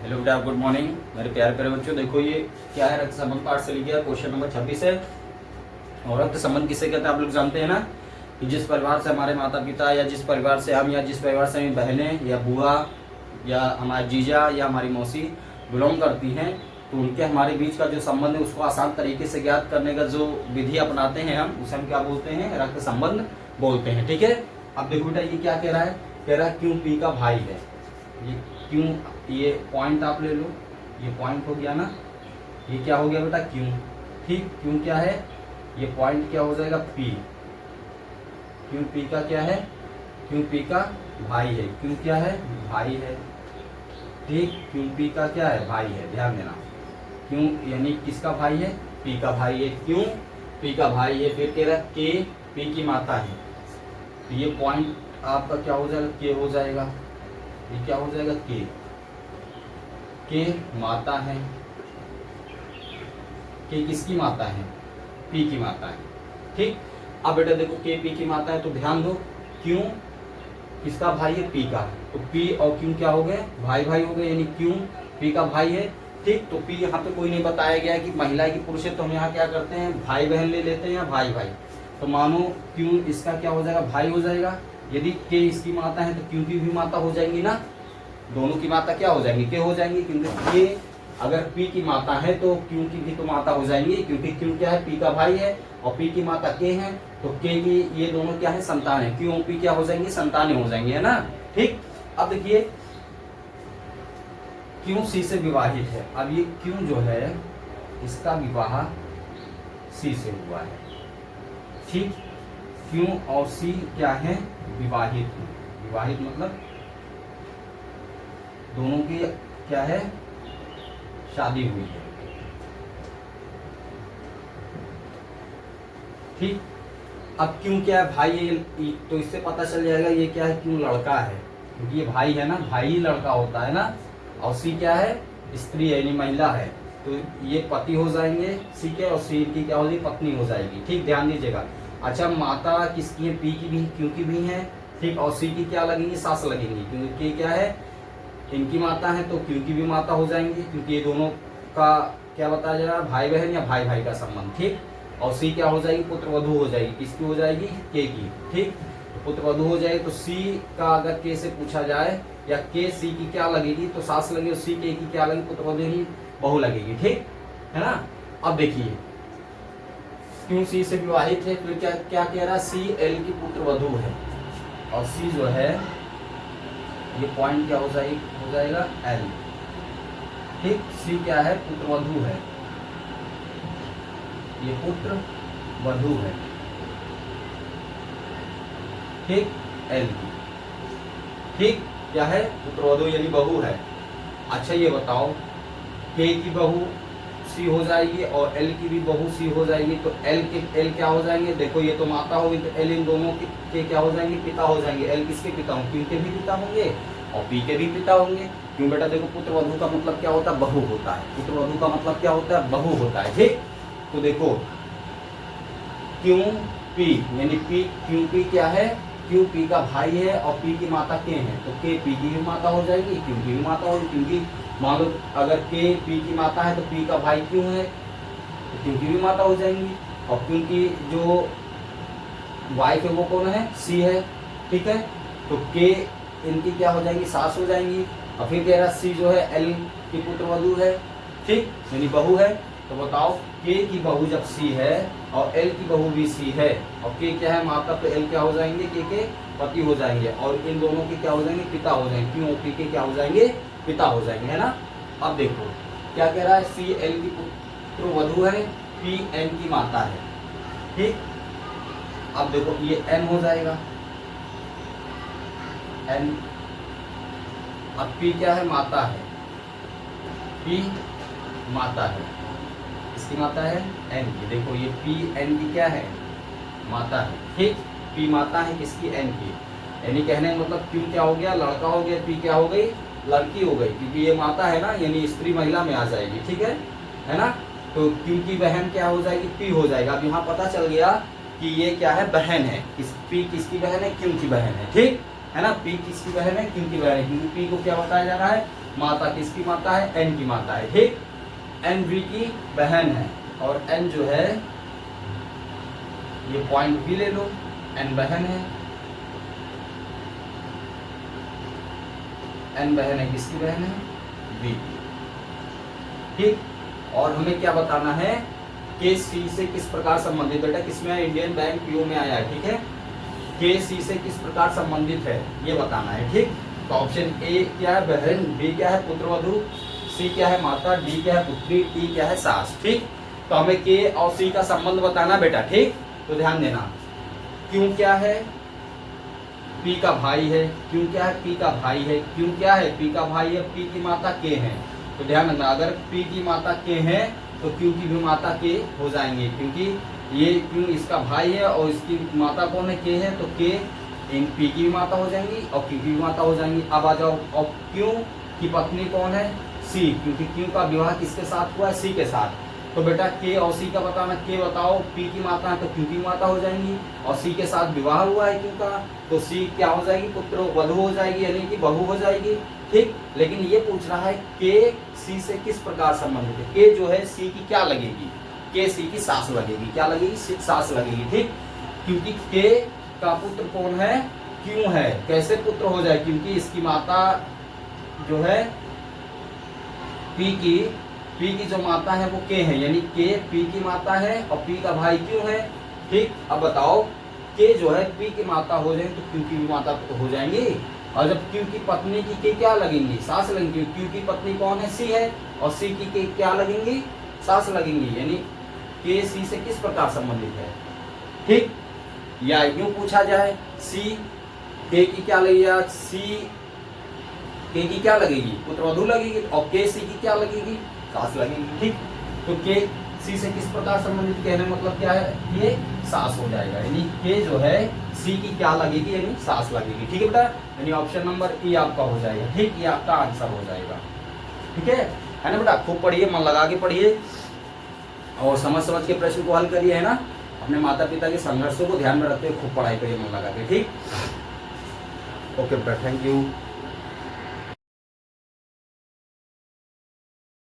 Hello बेटा, good morning मेरे प्यारे प्यारे बच्चों। देखो ये क्या है, रक्त संबंध पाठ से लिखा है, क्वेश्चन नंबर 26 है। और रक्त संबंध किसे कहते हैं आप लोग जानते हैं ना, कि जिस परिवार से हमारे माता पिता या जिस परिवार से हम या जिस परिवार से हमारी बहनें या बुआ या हमारे जीजा या हमारी मौसी बिलोंग करती हैं, तो उनके हमारे बीच का जो संबंध है उसको आसान तरीके से ज्ञात करने का जो विधि अपनाते हैं हम, उसे हम क्या बोलते हैं, रक्त संबंध बोलते हैं। ठीक है। अब देखो बेटा ये क्या कह रहा है, कह रहा है क्यों पी का भाई है। ये क्यों, ये पॉइंट आप ले लो, ये पॉइंट हो गया ना, ये क्या हो गया बेटा, क्यों। ठीक, क्यों क्या है, ये पॉइंट क्या हो जाएगा, पी। क्यों पी का क्या है, क्यों पी का भाई है, क्यों क्या है, भाई है। ठीक, क्यों पी का क्या है, भाई है, ध्यान देना। क्यों यानी किसका भाई है, पी का भाई है, क्यों पी का भाई है। फिर कह रहा के पी की माता है, तो ये पॉइंट आपका क्या हो जाएगा, के हो जाएगा। ये क्या हो जाएगा, के माता है। के किसकी माता है, पी की माता है। ठीक, अब बेटा देखो के पी की माता है, तो ध्यान दो, क्यों किसका भाई है, पी का, तो पी और क्यों क्या हो गए, भाई भाई हो गए, यानी क्यों पी का भाई है। ठीक, तो पी यहाँ पे कोई नहीं बताया गया कि महिला है कि पुरुष है, तो हम यहाँ क्या करते हैं, भाई बहन ले लेते हैं या भाई भाई। तो मानो क्यों इसका क्या हो जाएगा, भाई हो जाएगा। यदि के इसकी माता है तो क्यों की भी माता हो जाएंगी ना, दोनों की माता क्या हो जाएंगी, के हो जाएंगी। क्योंकि के अगर पी की माता है तो क्यों की भी तो माता हो जाएंगी, क्योंकि क्यों क्या है, पी का भाई है और पी की माता के है, तो के की ये दोनों क्या है, संतान है। क्यों पी क्या हो जाएंगी, संतानें हो जाएंगी, है ना। ठीक, अब देखिए क्यों सी से विवाहित है। अब ये क्यों जो है इसका विवाह सी से हुआ है। ठीक, क्यों और सी क्या है, विवाहित। विवाहित मतलब दोनों की क्या है, शादी हुई है। ठीक, अब क्यों क्या है, भाई है, तो इससे पता चल जाएगा ये क्या है, क्यों लड़का है, क्योंकि ये भाई है ना, भाई ही लड़का होता है ना। और सी क्या है, स्त्री है, यानी महिला है, तो ये पति हो जाएंगे सी के, और सी की क्या हो जाएगी, पत्नी हो जाएगी। ठीक, ध्यान दीजिएगा। अच्छा, माता किसकी है, पी की भी, क्यों की भी है। ठीक, और सी की क्या लगेंगी, सास लगेंगी, क्योंकि क्या है, इनकी माता है तो क्यों की भी माता हो जाएंगी, क्योंकि ये दोनों का क्या बताया जा रहा है, भाई बहन या भाई भाई का संबंध। ठीक, और सी क्या हो जाएगी, पुत्र वधू हो जाएगी, किसकी हो जाएगी, के की। ठीक, तो पुत्र वधू हो जाएगी, तो सी का अगर के से पूछा जाए या के सी की क्या लगेगी, तो सास लगेगी, और सी के की क्या लगेगी, पुत्र वधू ही बहू लगेगी। ठीक है ना। अब देखिए क्यों सी से विवाहित है, फिर क्या क्या कह रहा है, सी एल की पुत्र वधू है, और सी जो है ये पॉइंट क्या हो जाएगा एल। ठीक, सी क्या है, पुत्र वधू है, ये पुत्र वधू है। ठीक, एल की। ठीक, क्या है, पुत्र वधू यानी बहू है। अच्छा ये बताओ, के की बहू सी हो जाएगी और एल की भी बहू सी हो जाएगी, तो एल क्या हो जाएंगे, देखो ये तो माता होगी, तो एल इन दोनों के क्या हो जाएंगे, पिता हो जाएंगे। एल किसके पिता होंगे, क्यों के भी पिता होंगे और पी के भी पिता होंगे। क्यों बेटा देखो, पुत्र वधू का मतलब क्या होता है, बहू होता है। पुत्र वधू का मतलब क्या होता है, बहू होता है। ठीक, तो देखो क्यों पी यानी पी, क्यों पी क्या है, क्यों पी का भाई है और पी की माता के है, तो के पी की भी माता हो जाएगी, क्यों की भी माता होगी। क्योंकि मान लो अगर के पी की माता है तो पी का भाई क्यों है, तो क्यों की भी माता हो जाएंगी। और क्योंकि जो वाइफ है वो कौन है, सी है। ठीक है, तो के इनकी क्या हो जाएंगी, सास हो जाएंगी। और फिर कह रहा सी जो है एल की पुत्र वधू है। ठीक, यानी बहू है। तो बताओ के की बहू जब सी है और एल की बहू भी सी है, और के क्या है माता, तो एल क्या हो जाएंगे, के पति हो जाएंगे, और इन दोनों के क्या हो जाएंगे, पिता हो जाएंगे। क्यों, पी के क्या हो जाएंगे, पिता हो जाएंगे, है ना। अब देखो क्या कह रहा है, सी एल की पुत्र वधू है, पी एन की माता है। ठीक, अब देखो ये एन हो जाएगा, एन। अब पी क्या है, माता है, पी माता है, इसकी माता है एन की। देखो ये पी एन की क्या है, माता है। ठीक, पी माता है किसकी, एन की। यानी कहने का मतलब क्यों क्या हो गया, लड़का हो गया, पी क्या हो गई, लड़की हो गई, क्योंकि ये माता है ना, यानी स्त्री महिला में आ जाएगी। ठीक है ना। तो क्यों की बहन क्या हो जाएगी, पी हो जाएगा। अब यहाँ पता चल गया कि ये क्या है, बहन है। पी किसकी बहन है, क्यों की बहन है। ठीक है ना, पी किसकी बहन है, क्यों की बहन है, क्योंकि पी को क्या बताया जा रहा है, माता किसकी माता है, एन की माता है, ठीक। एन बी की बहन है और एन जो है ये पॉइंट भी ले लो, एन बहन है, एन बहन है, किसकी बहन है, बी की, ठीक। और हमें क्या बताना है, के सी से किस प्रकार संबंधित, बेटा किसमें है, इंडियन बैंक पीओ में आया है, ठीक है। के सी से किस प्रकार संबंधित है ये बताना है, ठीक। तो ऑप्शन ए क्या है, बहन, बी क्या है, पुत्रवधू, सी क्या है, माता, डी क्या है, पुत्री, टी क्या है, सास, ठीक। तो हमें के और सी का संबंध बताना बेटा, ठीक। तो ध्यान देना, क्यों क्या है, पी का भाई है, क्यों क्या है, पी का भाई है, क्यों क्या है, पी का भाई है, पी की माता के है। तो ध्यान रखना, अगर पी की माता के है तो क्यों की भी माता के हो जाएंगे, क्योंकि ये क्यों इसका भाई है और इसकी माता कौन है, के है, तो के इन पी की भी माता हो जाएंगी और क्यू की भी माता हो जाएंगी। अब आ जाओ, और क्यों की पत्नी कौन है, सी, क्योंकि क्यों का विवाह किसके साथ हुआ है, सी के साथ। तो बेटा के और सी का बताना, के बताओ, पी की माता है तो क्यू की माता हो जाएंगी और सी के साथ विवाह हुआ है क्यों का, तो सी क्या हो जाएगी, पुत्र वधू हो जाएगी, यानी कि बहू हो जाएगी, ठीक। लेकिन ये पूछ रहा है के सी से किस प्रकार संबंधित है, के जो है सी की क्या लगेगी, के सी की सास लगेगी, क्या लगेगी, सास लगेगी, ठीक। क्योंकि के का पुत्र कौन है, क्यों है, कैसे पुत्र हो जाए, क्योंकि इसकी माता जो है पी की जो माता है वो के है, यानी के पी की माता है और पी का भाई क्यों है, ठीक। अब बताओ, के जो है पी की माता हो जाएंगे तो क्यू की भी माता तो हो जाएंगी, और जब क्यू की पत्नी की के क्या लगेंगी, सास लगेंगी, क्यू की पत्नी कौन है, सी है, और सी की के क्या लगेंगी, सास लगेंगी, यानी के सी से किस प्रकार संबंधित है, ठीक। या यूं पूछा जाए, सी के की क्या लगेगी, सी के की क्या लगेगी, पुत्रवधू लगेगी, और के सी की क्या लगेगी, सास लगेगी, ठीक। तो के सी से किस प्रकार संबंधित, कहने मतलब क्या है, ये सास हो जाएगा, यानी के जो है सी की क्या लगेगी, यानी सास लगेगी, ठीक है बेटा। यानी ऑप्शन नंबर ई आपका हो जाएगा, ठीक, ये आपका आंसर हो जाएगा, ठीक है ना बेटा। खूब पढ़िए, मन लगा के पढ़िए और समझ समझ के प्रश्न को हल करिए, है ना। अपने माता पिता के संघर्षों को ध्यान में रखते हुए खूब पढ़ाई करिए मन लगा के, ठीक। ओके बेटा, थैंक यू।